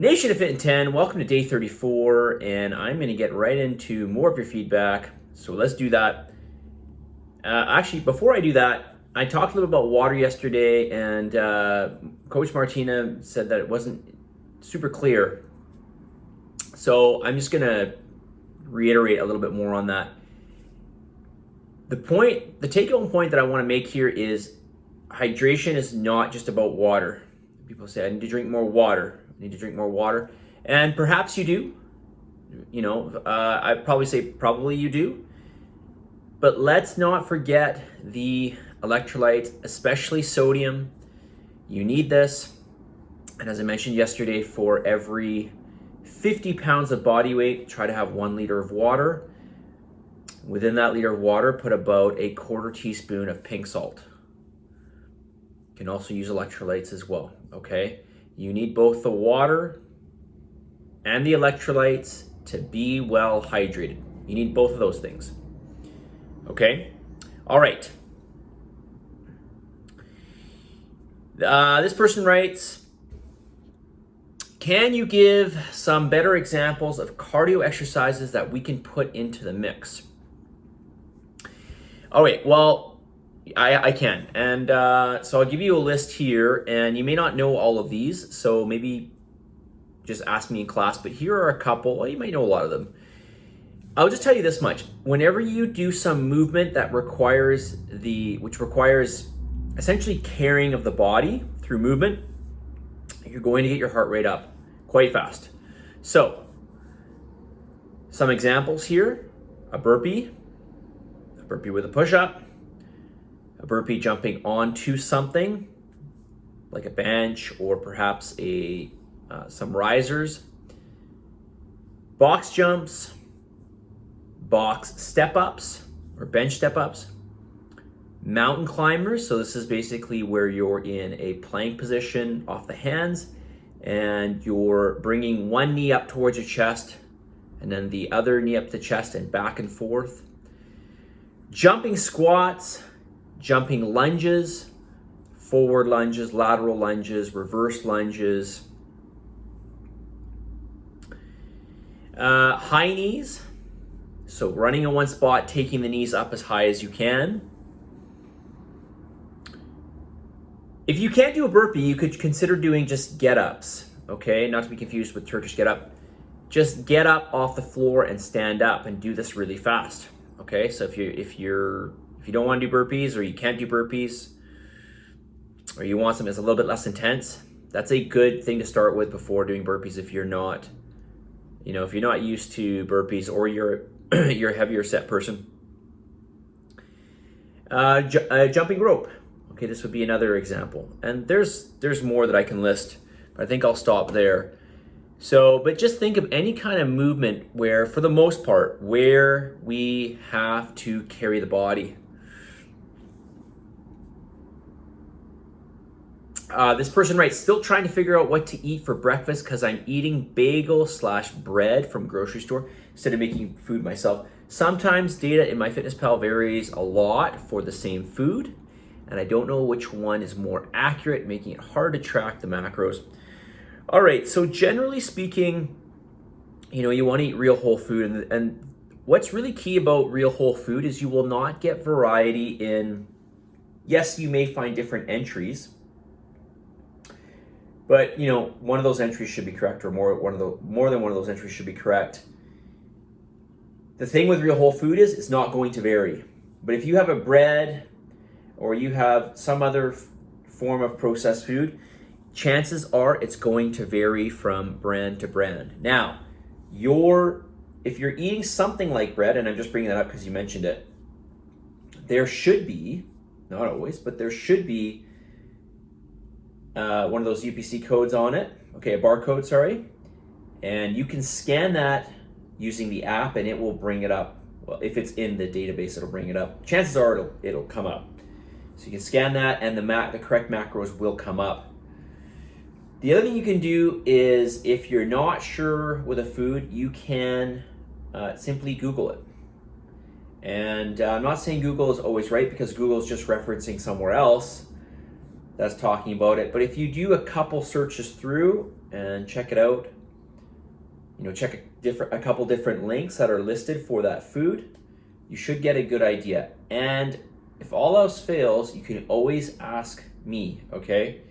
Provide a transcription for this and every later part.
Nation of Fit in 10, welcome to day 34, and I'm going to get right into more of your feedback. So let's do that. Actually, before I do that, I talked a little about water yesterday, and Coach Martina said that it wasn't super clear. So I'm just going to reiterate a little bit more on that. The take-home point that I want to make here is hydration is not just about water. People say, I need to drink more water. Need to drink more water, and perhaps you do. I'd probably say probably you do, but let's not forget the electrolytes, especially sodium. You need this, and as I mentioned yesterday, for every 50 pounds of body weight, try to have 1 liter of water. Within that liter of water, put about a quarter teaspoon of pink salt. You can also use electrolytes as well, okay? You need both the water and the electrolytes to be well hydrated. You need both of those things. Okay? All right. This person writes, can you give some better examples of cardio exercises that we can put into the mix? All right, well, I can, and so I'll give you a list here, and you may not know all of these, so maybe just ask me in class, but here are a couple. Well, you might know a lot of them. I'll just tell you this much. Whenever you do some movement that requires essentially carrying of the body through movement, you're going to get your heart rate up quite fast. So, some examples here: a burpee with a push-up, a burpee jumping onto something like a bench or perhaps some risers, box jumps, box step-ups or bench step-ups, mountain climbers. So this is basically where you're in a plank position off the hands and you're bringing one knee up towards your chest and then the other knee up to the chest and back and forth. Jumping squats, jumping lunges, forward lunges, lateral lunges, reverse lunges, high knees, so running in one spot, taking the knees up as high as you can. If you can't do a burpee, you could consider doing just get-ups, okay? Not to be confused with Turkish get-up. Just get up off the floor and stand up and do this really fast, okay? So if you don't want to do burpees, or you can't do burpees, or you want something that's a little bit less intense, that's a good thing to start with before doing burpees. If you're not, if you're not used to burpees, or you're a heavier set person. Jumping rope. Okay, this would be another example. And there's more that I can list, but I think I'll stop there. So, but just think of any kind of movement where, for the most part, where we have to carry the body. This person writes, still trying to figure out what to eat for breakfast because I'm eating bagel/bread from grocery store instead of making food myself. Sometimes data in MyFitnessPal varies a lot for the same food, and I don't know which one is more accurate, making it hard to track the macros. All right, so generally speaking, you want to eat real whole food, and what's really key about real whole food is you will not get variety in, yes, you may find different entries, but one of those entries should be correct, or more than one of those entries should be correct. The thing with real whole food is it's not going to vary. But if you have a bread or you have some other form of processed food, chances are it's going to vary from brand to brand. Now, if you're eating something like bread, and I'm just bringing that up because you mentioned it, there should be, not always, but there should be one of those UPC codes on it, okay, a barcode, sorry, and you can scan that using the app and it will bring it up. Well, if it's in the database, it'll bring it up. Chances are it'll come up. So you can scan that and the correct macros will come up. The other thing you can do is, if you're not sure with a food, you can simply Google it. And I'm not saying Google is always right, because Google is just referencing somewhere else. that's talking about it. But if you do a couple searches through and check it out, check a couple different links that are listed for that food, you should get a good idea. And if all else fails, you can always ask me, okay?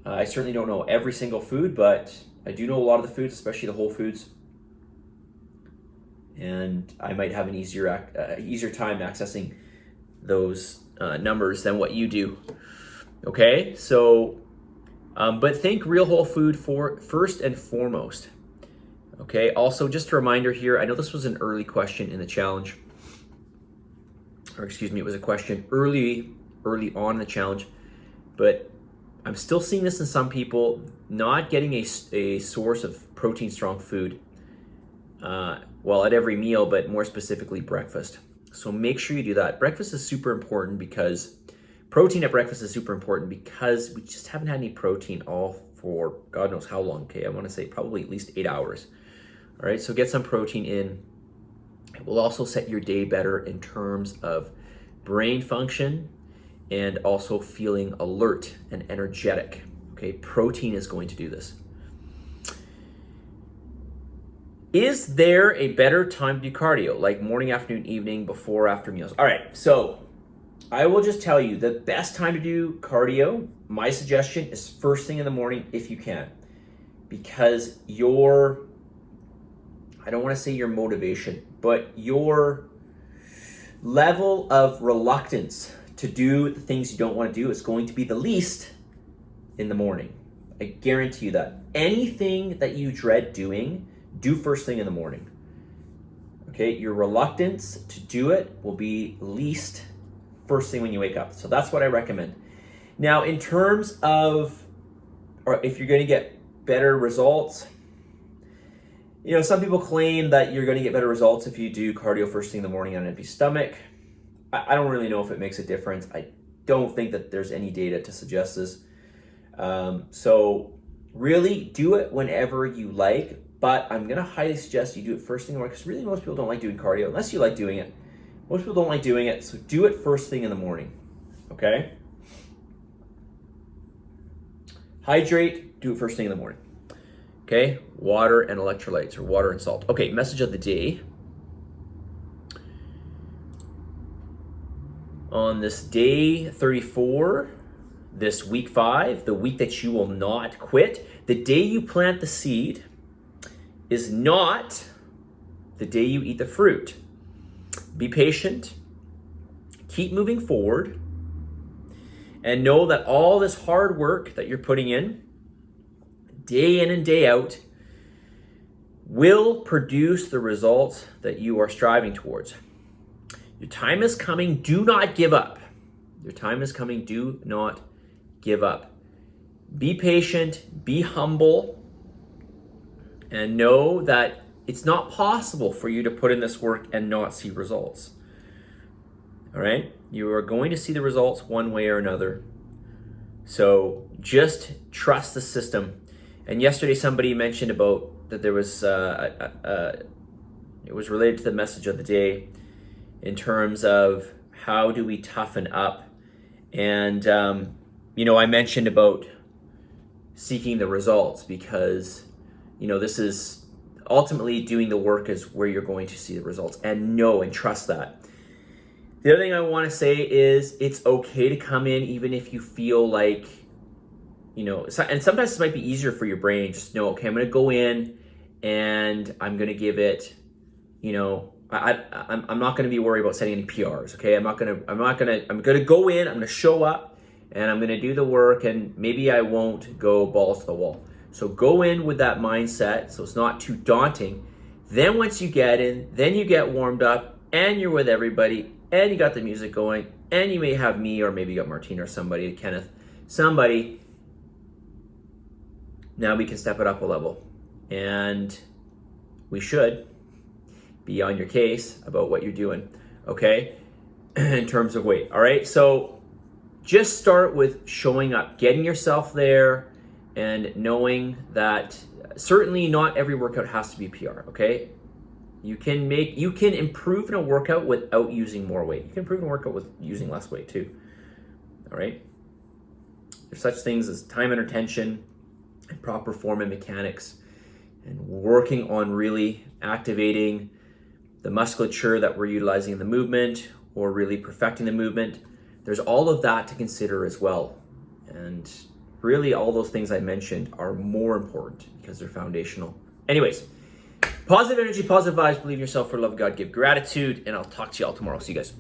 I certainly don't know every single food, but I do know a lot of the foods, especially the whole foods. And I might have an easier time accessing those numbers than what you do. Okay, so, but think real whole food for first and foremost. Okay, also just a reminder here, I know this was an early question in the challenge, or excuse me, it was a question early on in the challenge, but I'm still seeing this in some people, not getting a source of protein strong food, well, at every meal, but more specifically breakfast. So make sure you do that. Breakfast is super important because protein at breakfast is super important because we just haven't had any protein all for God knows how long. Okay, I want to say probably at least 8 hours. All right, so get some protein in. It will also set your day better in terms of brain function and also feeling alert and energetic. Okay, protein is going to do this. Is there a better time to do cardio, like morning, afternoon, evening, before, after meals? All right, so I will just tell you the best time to do cardio, my suggestion is first thing in the morning if you can, because I don't want to say your motivation, but your level of reluctance to do the things you don't want to do is going to be the least in the morning. I guarantee you that. Anything that you dread doing, do first thing in the morning. Okay, your reluctance to do it will be least first thing when you wake up. So that's what I recommend. Now, in terms of, or if you're going to get better results, some people claim that you're going to get better results if you do cardio first thing in the morning on an empty stomach. I don't really know if it makes a difference. I don't think that there's any data to suggest this. So really do it whenever you like, but I'm going to highly suggest you do it first thing in the morning because really most people don't like doing cardio unless you like doing it. Most people don't like doing it, so do it first thing in the morning, okay? Hydrate, do it first thing in the morning. Okay, water and electrolytes, or water and salt. Okay, message of the day. On this day 34, this week 5, the week that you will not quit, the day you plant the seed is not the day you eat the fruit. Be patient, keep moving forward, and know that all this hard work that you're putting in and day out, will produce the results that you are striving towards. Your time is coming. Do not give up. Your time is coming. Do not give up. Be patient, be humble, and know that it's not possible for you to put in this work and not see results. All right? You are going to see the results one way or another. So just trust the system. And yesterday somebody mentioned about that there was, it was related to the message of the day in terms of how do we toughen up. And, I mentioned about seeking the results because, this is ultimately doing the work is where you're going to see the results, and know and trust that. The other thing I want to say is it's okay to come in even if you feel like, and sometimes this might be easier for your brain. Just know, okay, I'm going to go in and I'm going to give it, I'm not going to be worried about setting any PRs. Okay. I'm going to go in, I'm going to show up and I'm going to do the work, and maybe I won't go balls to the wall. So go in with that mindset. So it's not too daunting. Then once you get in, then you get warmed up and you're with everybody and you got the music going and you may have me, or maybe you got Martina or somebody, Kenneth, somebody. Now we can step it up a level, and we should be on your case about what you're doing, okay, in terms of weight, all right? So just start with showing up, getting yourself there, and knowing that certainly not every workout has to be PR, okay? You can improve in a workout without using more weight. You can improve in a workout with using less weight too, all right? There's such things as time and attention and proper form and mechanics, and working on really activating the musculature that we're utilizing in the movement, or really perfecting the movement. There's all of that to consider as well. And really all those things I mentioned are more important because they're foundational. Anyways, positive energy, positive vibes, believe in yourself, for love of God, give gratitude, and I'll talk to you all tomorrow. See you guys.